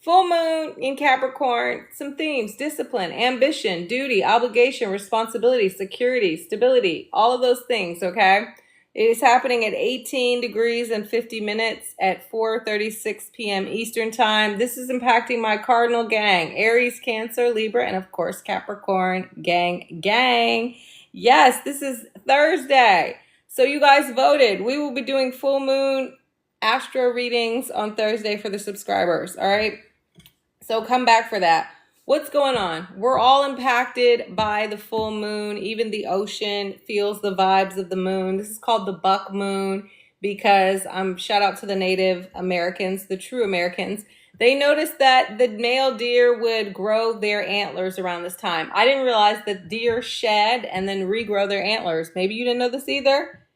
Full moon in Capricorn, some themes: discipline, ambition, duty, obligation, responsibility, security, stability, all of those things, okay? It is happening at 18 degrees and 50 minutes at 4:36 p.m. Eastern Time. This is impacting my Cardinal gang, Aries, Cancer, Libra, and of course Capricorn gang. Yes, this is Thursday. So you guys voted. We will be doing full moon astro readings on Thursday for the subscribers, all right? So come back for that. What's going on? We're all impacted by the full moon. Even the ocean feels the vibes of the moon. This is called the buck moon because shout out to the Native Americans, the true Americans. They noticed that the male deer would grow their antlers around this time. I didn't realize that deer shed and then regrow their antlers. Maybe you didn't know this either.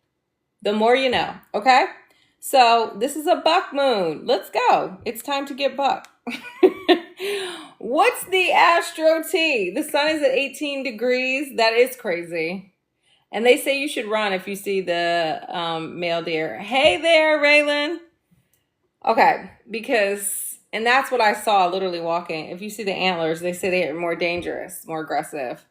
The more you know, okay? So this is a buck moon. Let's go. It's time to get buck. What's the astro tea? The sun is at 18 degrees. That is crazy. And they say you should run if you see the male deer. Hey there, Raylan. Okay, and that's what I saw literally walking. If you see the antlers, they say they are more dangerous, more aggressive.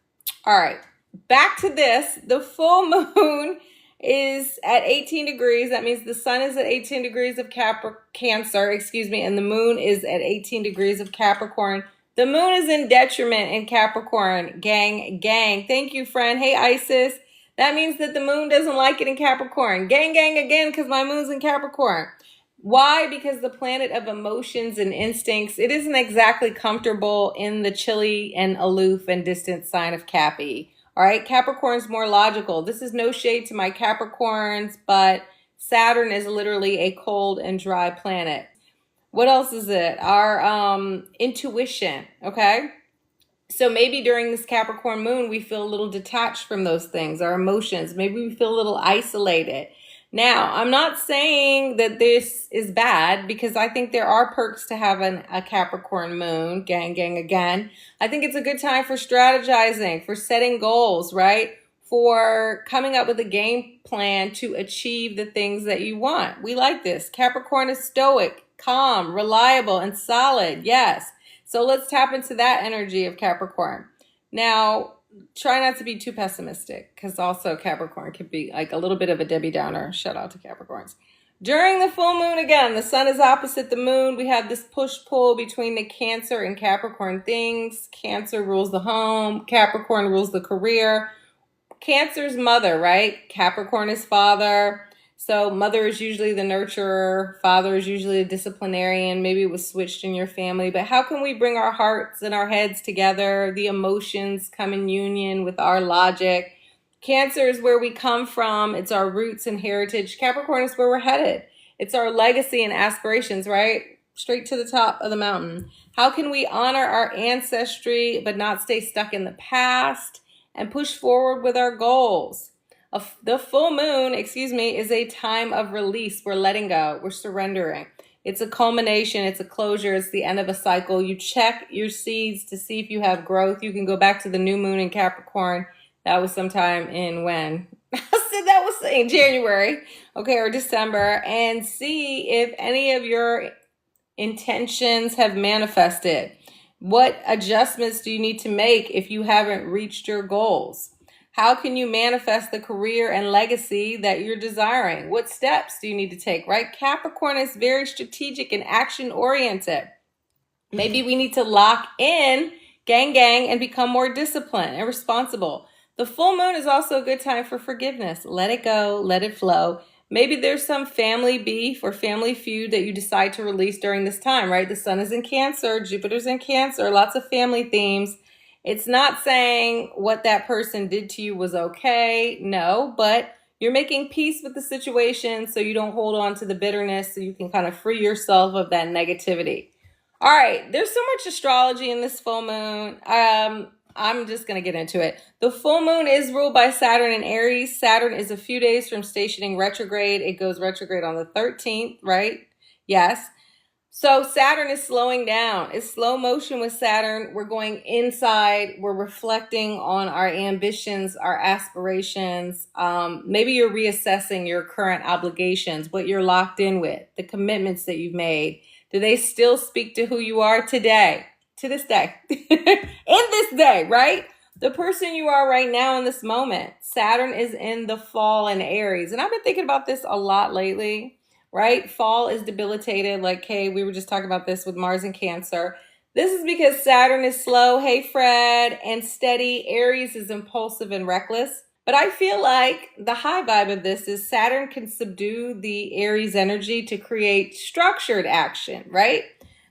All right, back to this. The full moon is at 18 degrees. That means the sun is at 18 degrees of Cancer, and the moon is at 18 degrees of Capricorn. The moon is in detriment in Capricorn, gang. Thank you, friend. Hey, Isis. That means that the moon doesn't like it in Capricorn. Gang again, because my moon's in Capricorn. Why? Because the planet of emotions and instincts, it isn't exactly comfortable in the chilly and aloof and distant sign of Cappy. All right, Capricorn's more logical. This is no shade to my Capricorns, but Saturn is literally a cold and dry planet. What else is it? Our intuition, okay? So maybe during this Capricorn moon, we feel a little detached from those things, our emotions. Maybe we feel a little isolated. Now, I'm not saying that this is bad because I think there are perks to having a Capricorn moon, gang again. I think it's a good time for strategizing, for setting goals, right? For coming up with a game plan to achieve the things that you want. We like this. Capricorn is stoic, calm, reliable, and solid. Yes. So let's tap into that energy of Capricorn. Now, try not to be too pessimistic because also Capricorn can be like a little bit of a Debbie Downer. Shout out to Capricorns. During the full moon, again, the sun is opposite the moon. We have this push-pull between the Cancer and Capricorn things. Cancer rules the home. Capricorn rules the career. Cancer's mother, right? Capricorn is father. So mother is usually the nurturer. Father is usually a disciplinarian. Maybe it was switched in your family. But how can we bring our hearts and our heads together? The emotions come in union with our logic. Cancer is where we come from. It's our roots and heritage. Capricorn is where we're headed. It's our legacy and aspirations, right? Straight to the top of the mountain. How can we honor our ancestry but not stay stuck in the past and push forward with our goals? The full moon, is a time of release. We're letting go. We're surrendering. It's a culmination. It's a closure. It's the end of a cycle. You check your seeds to see if you have growth. You can go back to the new moon in Capricorn. That was sometime in when? I said that was in January, okay, or December, and see if any of your intentions have manifested. What adjustments do you need to make if you haven't reached your goals? How can you manifest the career and legacy that you're desiring? What steps do you need to take, right? Capricorn is very strategic and action-oriented. Maybe we need to lock in, gang, and become more disciplined and responsible. The full moon is also a good time for forgiveness. Let it go, let it flow. Maybe there's some family beef or family feud that you decide to release during this time, right? The sun is in Cancer, Jupiter's in Cancer, lots of family themes. It's not saying what that person did to you was okay, no, but you're making peace with the situation so you don't hold on to the bitterness, so you can kind of free yourself of that negativity. All right, there's so much astrology in this full moon. I'm just going to get into it. The full moon is ruled by Saturn and Aries. Saturn is a few days from stationing retrograde. It goes retrograde on the 13th, right? Yes. So Saturn is slowing down. It's slow motion with Saturn. We're going inside. We're reflecting on our ambitions, our aspirations. Maybe you're reassessing your current obligations, what you're locked in with, the commitments that you've made. Do they still speak to who you are today? To this day. In this day, right? The person you are right now in this moment. Saturn is in the fall in Aries. And I've been thinking about this a lot lately, right? Fall is debilitated. Like, hey, we were just talking about this with Mars and Cancer. This is because Saturn is slow, hey Fred, and steady. Aries is impulsive and reckless. But I feel like the high vibe of this is Saturn can subdue the Aries energy to create structured action, right?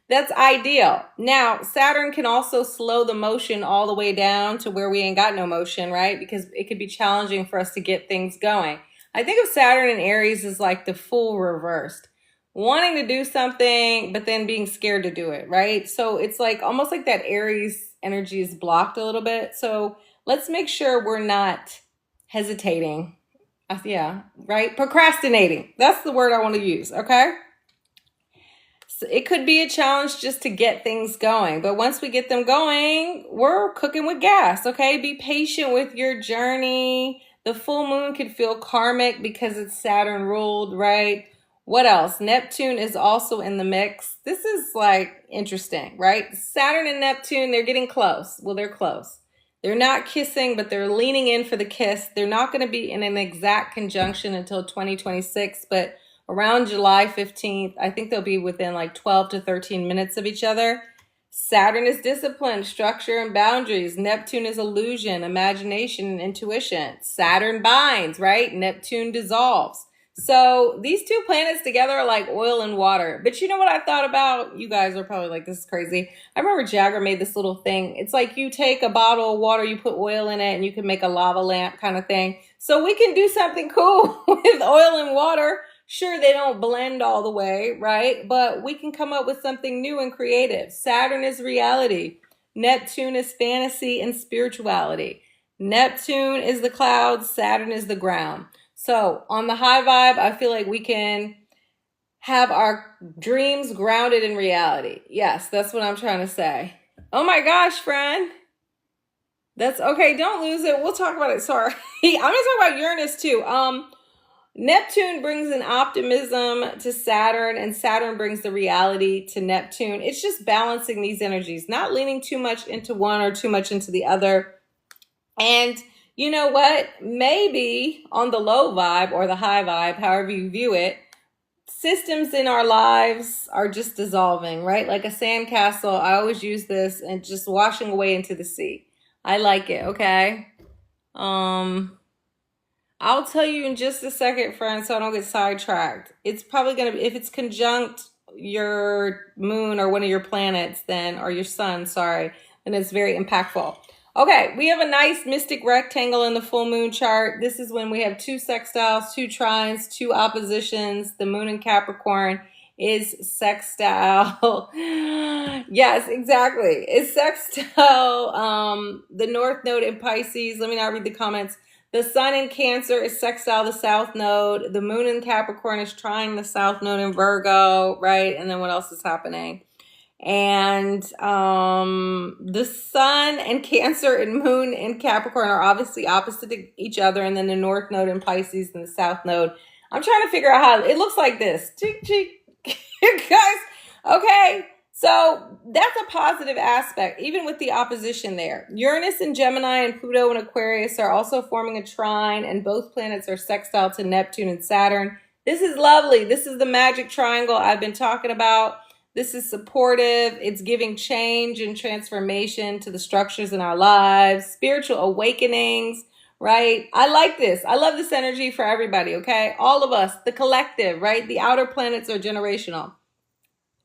That's ideal. Now, Saturn can also slow the motion all the way down to where we ain't got no motion, right? Because it could be challenging for us to get things going. I think of Saturn and Aries as like the fool reversed. Wanting to do something, but then being scared to do it, right? So it's like almost like that Aries energy is blocked a little bit. So let's make sure we're not hesitating. Yeah, right? Procrastinating. That's the word I want to use, okay? So it could be a challenge just to get things going. But once we get them going, we're cooking with gas, okay? Be patient with your journey. The full moon could feel karmic because it's Saturn ruled, right? What else? Neptune is also in the mix. This is like interesting, right? Saturn and Neptune, they're getting close. Well, they're close. They're not kissing, but they're leaning in for the kiss. They're not going to be in an exact conjunction until 2026, but around July 15th, I think they'll be within like 12 to 13 minutes of each other. Saturn is discipline, structure, and boundaries. Neptune is illusion, imagination, and intuition. Saturn binds, right? Neptune dissolves. So these two planets together are like oil and water. But you know what I thought about? You guys are probably like, this is crazy. I remember Jagger made this little thing. It's like you take a bottle of water, you put oil in it, and you can make a lava lamp kind of thing. So we can do something cool with oil and water. Sure, they don't blend all the way, right? But we can come up with something new and creative. Saturn is reality. Neptune is fantasy and spirituality. Neptune is the clouds. Saturn is the ground. So on the high vibe, I feel like we can have our dreams grounded in reality. Yes, that's what I'm trying to say. Oh my gosh, friend. That's okay. Don't lose it. We'll talk about it. Sorry. I'm going to talk about Uranus too. Neptune brings an optimism to Saturn, and Saturn brings the reality to Neptune. It's just balancing these energies, not leaning too much into one or too much into the other. And you know what? Maybe on the low vibe or the high vibe, however you view it, systems in our lives are just dissolving, right? Like a sandcastle. I always use this and just washing away into the sea. I like it, okay? I'll tell you in just a second, friends, so I don't get sidetracked. It's probably going to be, if it's conjunct your moon or one of your planets, then, or your sun, sorry, then it's very impactful. Okay, we have a nice mystic rectangle in the full moon chart. This is when we have two sextiles, two trines, two oppositions. The moon in Capricorn is sextile. Yes, exactly. It's sextile. The north node in Pisces. Let me not read the comments. The sun in Cancer is sextile the south node. The moon in Capricorn is trying the south node in Virgo, right? And then what else is happening? And the sun and Cancer and moon in Capricorn are obviously opposite to each other. And then the north node in Pisces and the south node. I'm trying to figure out how it looks like this. Cheek, cheek. Guys, okay. So that's a positive aspect, even with the opposition there. Uranus and Gemini and Pluto and Aquarius are also forming a trine, and both planets are sextile to Neptune and Saturn. This is lovely. This is the magic triangle I've been talking about. This is supportive. It's giving change and transformation to the structures in our lives, spiritual awakenings, right? I like this. I love this energy for everybody, okay? All of us, the collective, right? The outer planets are generational.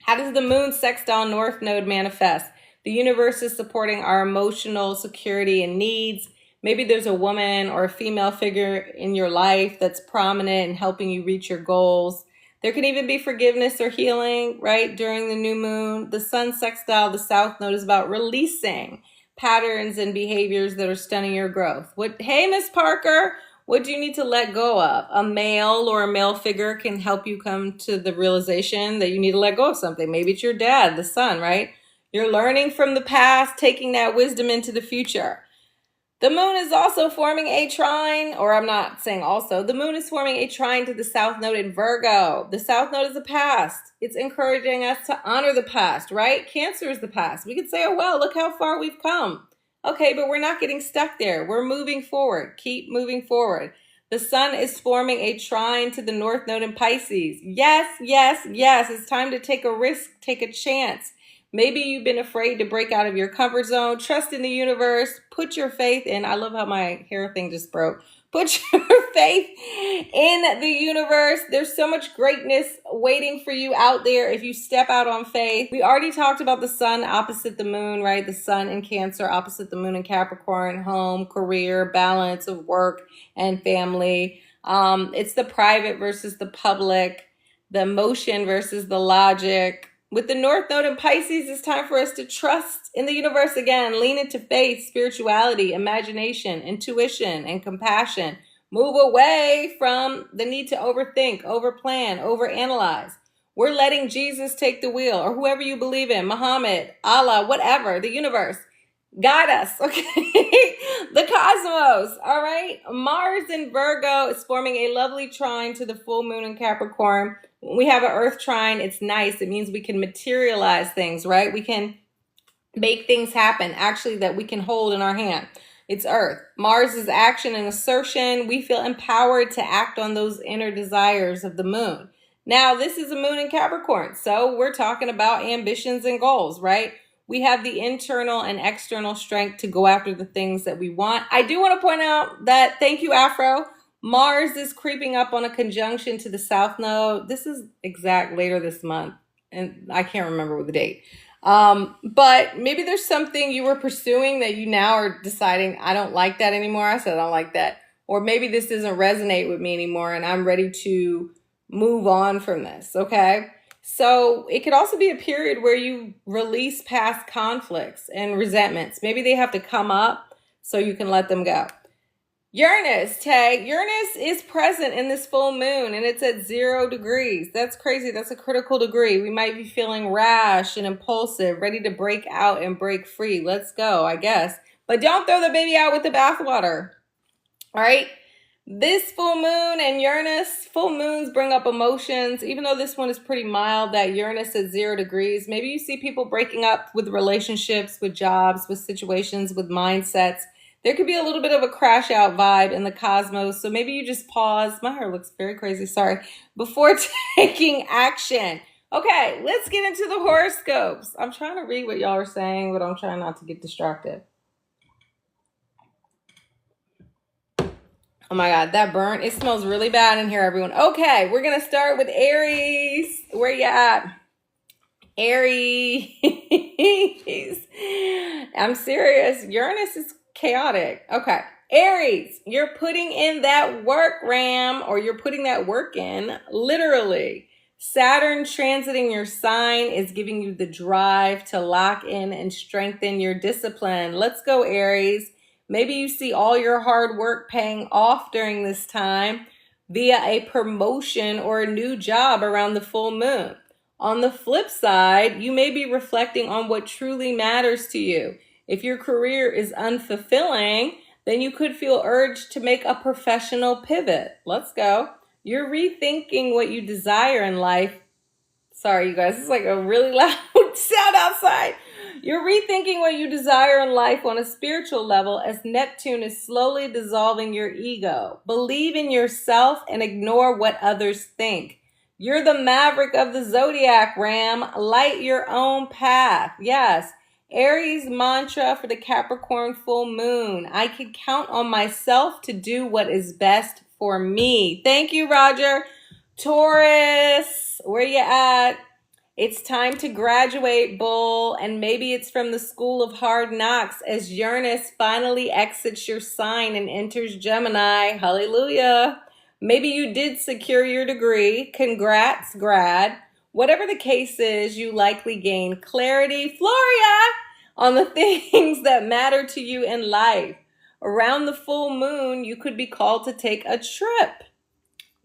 How does the moon sextile north node manifest? The universe is supporting our emotional security and needs. Maybe there's a woman or a female figure in your life that's prominent and helping you reach your goals. There can even be forgiveness or healing, right, during the new moon. The sun sextile, the south node, is about releasing patterns and behaviors that are stunning your growth. Hey, Miss Parker, what do you need to let go of? A male or a male figure can help you come to the realization that you need to let go of something. Maybe it's your dad, the sun, right? You're learning from the past, taking that wisdom into the future. The moon is also forming a trine, or I'm not saying also, the moon is forming a trine to the south node in Virgo. The south node is the past. It's encouraging us to honor the past, right? Cancer is the past. We could say, oh, well, look how far we've come. Okay, but we're not getting stuck there. We're moving forward. Keep moving forward. The sun is forming a trine to the north node in Pisces. Yes, yes, yes. It's time to take a risk, take a chance. Maybe you've been afraid to break out of your comfort zone. Trust in the universe. Put your faith in. I love how my hair thing just broke. Put your faith in the universe. There's so much greatness waiting for you out there if you step out on faith. We already talked about the sun opposite the moon, right? The sun in Cancer opposite the moon in Capricorn, home, career, balance of work and family. It's the private versus the public, the emotion versus the logic. With the North Node in Pisces, it's time for us to trust in the universe again. Lean into faith, spirituality, imagination, intuition, and compassion. Move away from the need to overthink, overplan, overanalyze. We're letting Jesus take the wheel, or whoever you believe in, Muhammad, Allah, whatever, the universe. Guide us, okay? The cosmos, all right? Mars in Virgo is forming a lovely trine to the full moon in Capricorn. When we have an earth trine, it's nice. It means we can materialize things, right? We can make things happen, actually, that we can hold in our hand. It's earth. Mars is action and assertion. We feel empowered to act on those inner desires of the moon. Now, this is a moon in Capricorn, so we're talking about ambitions and goals, right? We have the internal and external strength to go after the things that we want. I do want to point out that, thank you, Afro, Mars is creeping up on a conjunction to the south node. This is exact later this month, and I can't remember the date. But maybe there's something you were pursuing that you now are deciding, I don't like that anymore. I said I don't like that. Or maybe this doesn't resonate with me anymore, and I'm ready to move on from this, okay? So it could also be a period where you release past conflicts and resentments. Maybe they have to come up so you can let them go. Uranus, tag. Uranus is present in this full moon and it's at 0 degrees. That's crazy. That's a critical degree. We might be feeling rash and impulsive, ready to break out and break free. Let's go, I guess. But don't throw the baby out with the bathwater. All right? This full moon and Uranus, full moons bring up emotions. Even though this one is pretty mild, that Uranus at 0 degrees, maybe you see people breaking up with relationships, with jobs, with situations, with mindsets. There could be a little bit of a crash out vibe in the cosmos. So maybe you just pause. My hair looks very crazy, sorry. Before taking action. Okay, let's get into the horoscopes. I'm trying to read what y'all are saying, but I'm trying not to get distracted. Oh my God, that burnt. It smells really bad in here, everyone. Okay, we're going to start with Aries. Where you at? Aries. I'm serious. Uranus is chaotic. Okay. Aries, you're putting in that work, Ram, or you're putting that work in, literally. Saturn transiting your sign is giving you the drive to lock in and strengthen your discipline. Let's go, Aries. Maybe you see all your hard work paying off during this time via a promotion or a new job around the full moon. On the flip side, you may be reflecting on what truly matters to you. If your career is unfulfilling, then you could feel urged to make a professional pivot. Let's go. You're rethinking what you desire in life. Sorry, you guys, it's like a really loud sound outside. You're rethinking what you desire in life on a spiritual level as Neptune is slowly dissolving your ego. Believe in yourself and ignore what others think. You're the maverick of the zodiac, Ram. Light your own path. Yes. Aries mantra for the Capricorn full moon. I can count on myself to do what is best for me. Thank you, Roger. Taurus, where you at? It's time to graduate, Bull, and maybe it's from the school of hard knocks as Uranus finally exits your sign and enters Gemini. Hallelujah. Maybe you did secure your degree. Congrats, grad. Whatever the case is, you likely gain clarity, Floria, on the things that matter to you in life. Around the full moon, you could be called to take a trip.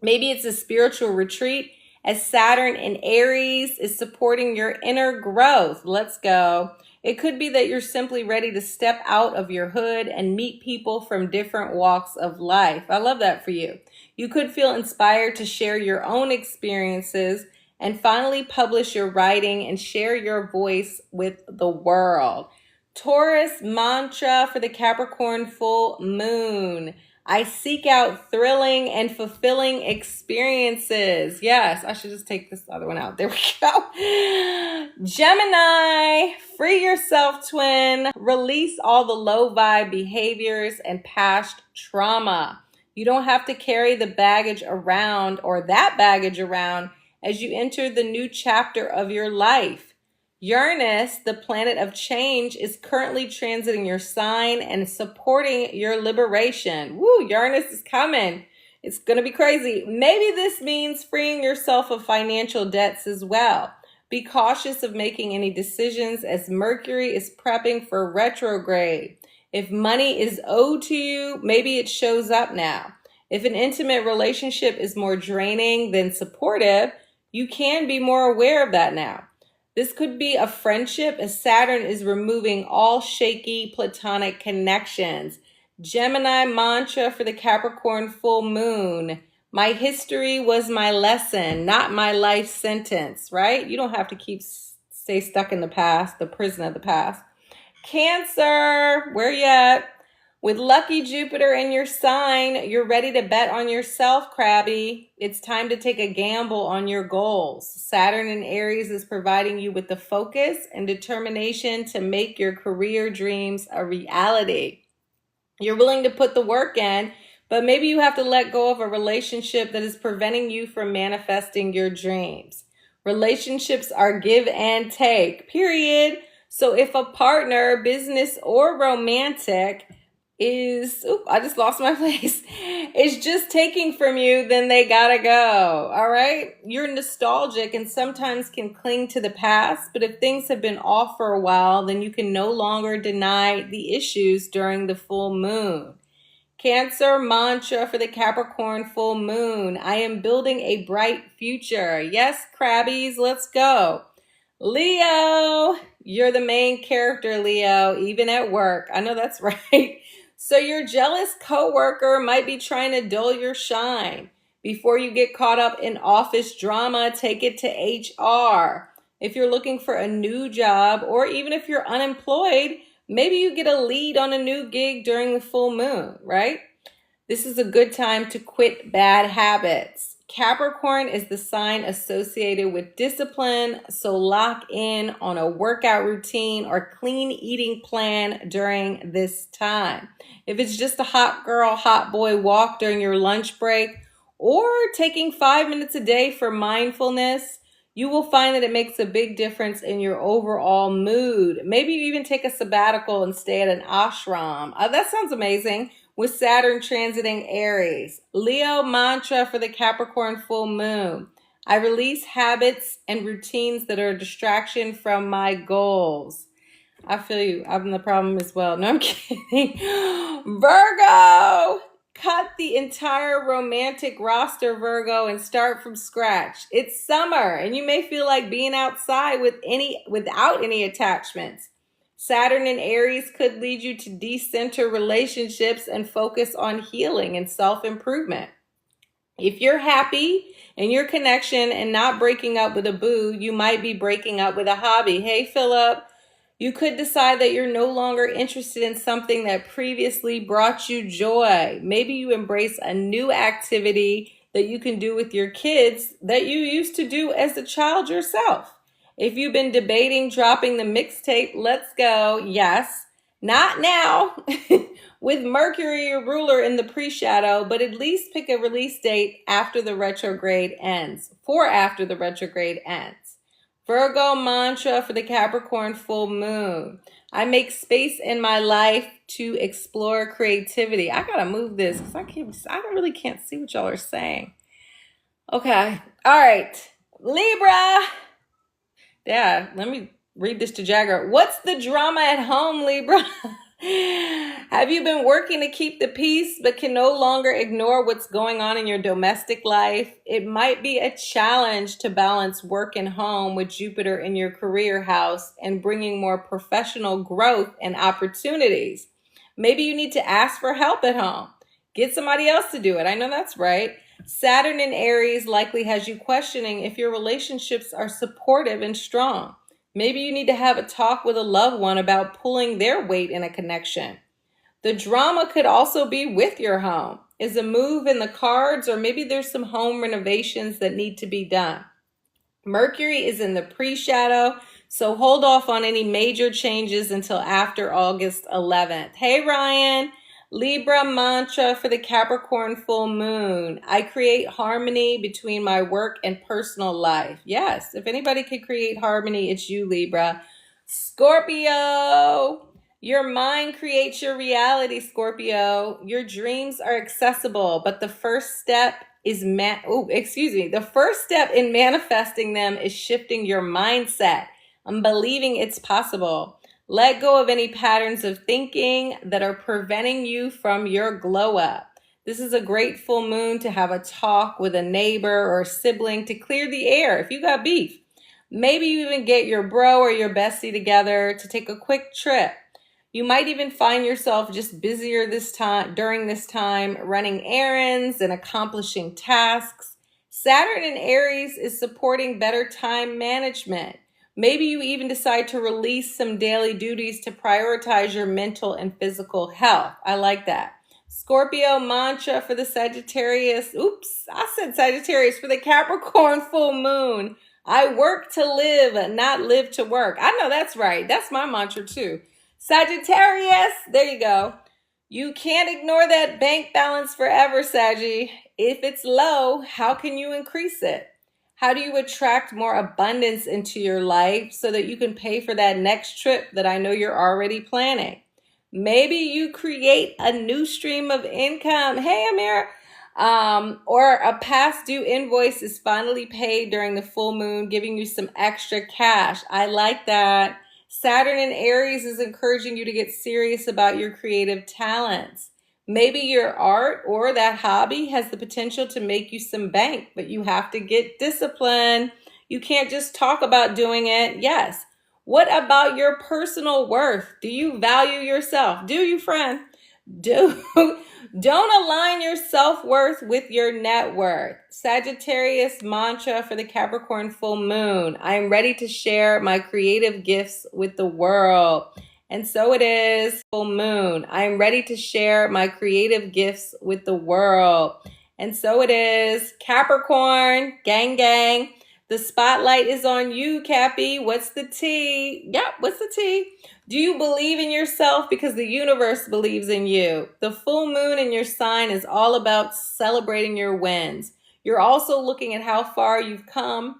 Maybe it's a spiritual retreat as Saturn in Aries is supporting your inner growth. Let's go. It could be that you're simply ready to step out of your hood and meet people from different walks of life. I love that for you. You could feel inspired to share your own experiences and finally publish your writing and share your voice with the world. Taurus mantra for the Capricorn full moon. I seek out thrilling and fulfilling experiences. Yes, I should just take this other one out. There we go. Gemini, free yourself, twin. Release all the low vibe behaviors and past trauma. You don't have to carry the baggage around or that baggage around as you enter the new chapter of your life. Uranus, the planet of change, is currently transiting your sign and supporting your liberation. Woo, Uranus is coming. It's going to be crazy. Maybe this means freeing yourself of financial debts as well. Be cautious of making any decisions as Mercury is prepping for retrograde. If money is owed to you, maybe it shows up now. If an intimate relationship is more draining than supportive, you can be more aware of that now. This could be a friendship as Saturn is removing all shaky platonic connections. Gemini mantra for the Capricorn full moon. My history was my lesson, not my life sentence, right? You don't have to stay stuck in the past, the prison of the past. Cancer, where you at? With lucky Jupiter in your sign, you're ready to bet on yourself, Crabby. It's time to take a gamble on your goals. Saturn in Aries is providing you with the focus and determination to make your career dreams a reality. You're willing to put the work in, but maybe you have to let go of a relationship that is preventing you from manifesting your dreams. Relationships are give and take, period. So if a partner, business or romantic, I just lost my place, is just taking from you, then they gotta go, all right? You're nostalgic and sometimes can cling to the past, but if things have been off for a while, then you can no longer deny the issues during the full moon. Cancer mantra for the Capricorn full moon. I am building a bright future. Yes, Crabbies, let's go. Leo, you're the main character, Leo, even at work. I know that's right. So your jealous coworker might be trying to dull your shine. Before you get caught up in office drama, take it to HR. If you're looking for a new job, or even if you're unemployed, maybe you get a lead on a new gig during the full moon, right? This is a good time to quit bad habits. Capricorn is the sign associated with discipline, so lock in on a workout routine or clean eating plan during this time. If it's just a hot girl, hot boy walk during your lunch break, or taking 5 minutes a day for mindfulness, you will find that it makes a big difference in your overall mood. Maybe you even take a sabbatical and stay at an ashram. That sounds amazing. With Saturn transiting Aries. Leo mantra for the Capricorn full moon. I release habits and routines that are a distraction from my goals. I feel you. I'm the problem as well. No, I'm kidding. Virgo! Cut the entire romantic roster, Virgo, and start from scratch. It's summer, and you may feel like being outside without any attachments. Saturn in Aries could lead you to decenter relationships and focus on healing and self-improvement. If you're happy in your connection and not breaking up with a boo, you might be breaking up with a hobby. Hey, Philip, you could decide that you're no longer interested in something that previously brought you joy. Maybe you embrace a new activity that you can do with your kids that you used to do as a child yourself. If you've been debating dropping the mixtape, let's go. Yes, not now with Mercury, your ruler, in the pre-shadow, but at least pick a release date after the retrograde ends, after the retrograde ends. Virgo mantra for the Capricorn full moon. I make space in my life to explore creativity. I gotta move this because I really can't see what y'all are saying. Okay, all right, Libra. Yeah, let me read this to Jagger. What's the drama at home, Libra? Have you been working to keep the peace but can no longer ignore what's going on in your domestic life? It might be a challenge to balance work and home with Jupiter in your career house and bringing more professional growth and opportunities. Maybe you need to ask for help at home. Get somebody else to do it. I know that's right. Saturn in Aries likely has you questioning if your relationships are supportive and strong. Maybe you need to have a talk with a loved one about pulling their weight in a connection. The drama could also be with your home. Is a move in the cards, or maybe there's some home renovations that need to be done. Mercury is in the pre-shadow, so hold off on any major changes until after August 11th. Hey, Ryan. Libra mantra for the Capricorn full moon. I create harmony between my work and personal life. Yes, if anybody could create harmony, it's you, Libra. Scorpio. Your mind creates your reality, Scorpio. Your dreams are accessible, but the first step is the first step in manifesting them is shifting your mindset and believing it's possible. Let go of any patterns of thinking that are preventing you from your glow up. This is a great full moon to have a talk with a neighbor or a sibling to clear the air if you got beef. Maybe you even get your bro or your bestie together to take a quick trip. You might even find yourself just busier during this time, running errands and accomplishing tasks. Saturn in Aries is supporting better time management. Maybe you even decide to release some daily duties to prioritize your mental and physical health. I like that. Scorpio mantra for the Sagittarius. I said Sagittarius for the Capricorn full moon. I work to live, not live to work. I know that's right. That's my mantra too. Sagittarius, there you go. You can't ignore that bank balance forever, Saggy. If it's low, how can you increase it? How do you attract more abundance into your life so that you can pay for that next trip that I know you're already planning? Maybe you create a new stream of income. Hey, Amir. Or a past due invoice is finally paid during the full moon, giving you some extra cash. I like that. Saturn in Aries is encouraging you to get serious about your creative talents. Maybe your art or that hobby has the potential to make you some bank, but you have to get disciplined. You can't just talk about doing it. Yes. What about your personal worth? Do you value yourself? Do you, friend? Don't align your self-worth with your net worth. Sagittarius mantra for the Capricorn full moon. I am ready to share my creative gifts with the world. And so it is, full moon. I am ready to share my creative gifts with the world. And so it is, Capricorn, gang, gang. The spotlight is on you, Cappy. What's the tea? Yep, what's the tea? Do you believe in yourself? Because the universe believes in you. The full moon in your sign is all about celebrating your wins. You're also looking at how far you've come.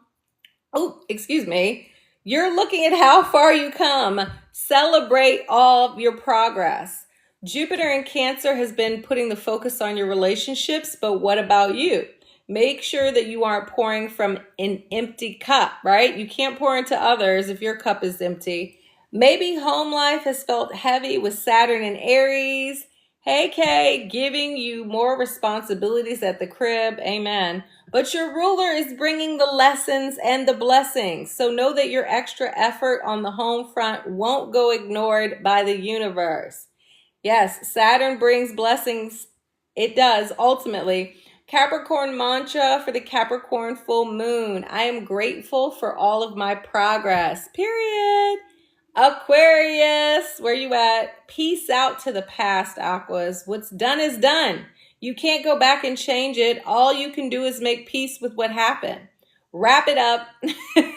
You're looking at how far you come. Celebrate all your progress. Jupiter in Cancer has been putting the focus on your relationships, but what about you? Make sure that you aren't pouring from an empty cup, right? You can't pour into others if your cup is empty. Maybe home life has felt heavy with Saturn and Aries. Hey, Kay, giving you more responsibilities at the crib. Amen. But your ruler is bringing the lessons and the blessings. So know that your extra effort on the home front won't go ignored by the universe. Yes, Saturn brings blessings. It does, ultimately. Capricorn mantra for the Capricorn full moon. I am grateful for all of my progress. Period. Aquarius, where you at? Peace out to the past, Aquas. What's done is done. You can't go back and change it. All you can do is make peace with what happened. Wrap it up. Wrap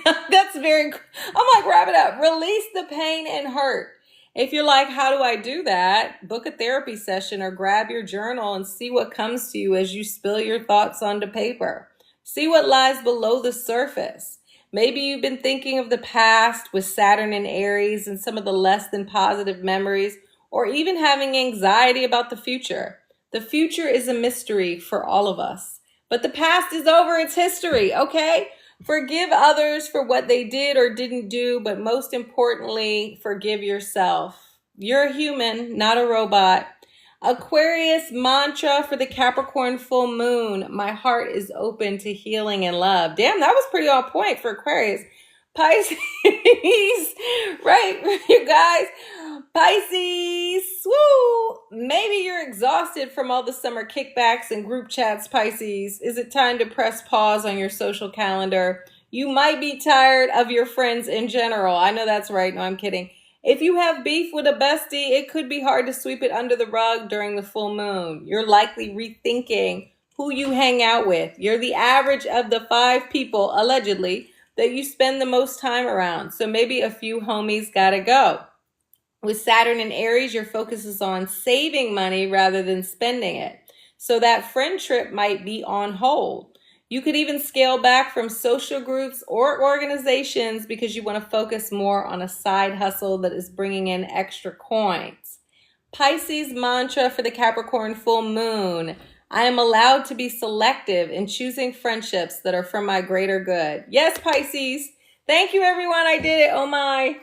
it up. Release the pain and hurt. If you're like, how do I do that? Book a therapy session or grab your journal and see what comes to you as you spill your thoughts onto paper. See what lies below the surface. Maybe you've been thinking of the past with Saturn and Aries and some of the less than positive memories, or even having anxiety about the future. The future is a mystery for all of us. But the past is over, it's history, okay? Forgive others for what they did or didn't do, but most importantly, forgive yourself. You're a human, not a robot. Aquarius mantra for the Capricorn full moon. My heart is open to healing and love. Damn, that was pretty on point for Aquarius. Pisces, right, you guys? Pisces, woo! Maybe you're exhausted from all the summer kickbacks and group chats, Pisces. Is it time to press pause on your social calendar? You might be tired of your friends in general. I know that's right. No, I'm kidding. If you have beef with a bestie, it could be hard to sweep it under the rug during the full moon. You're likely rethinking who you hang out with. You're the average of the 5 people, allegedly, that you spend the most time around. So maybe a few homies gotta go. With Saturn and Aries, your focus is on saving money rather than spending it. So that friend trip might be on hold. You could even scale back from social groups or organizations because you want to focus more on a side hustle that is bringing in extra coins. Pisces mantra for the Capricorn full moon. I am allowed to be selective in choosing friendships that are for my greater good. Yes, Pisces. Thank you, everyone. I did it. Oh, my.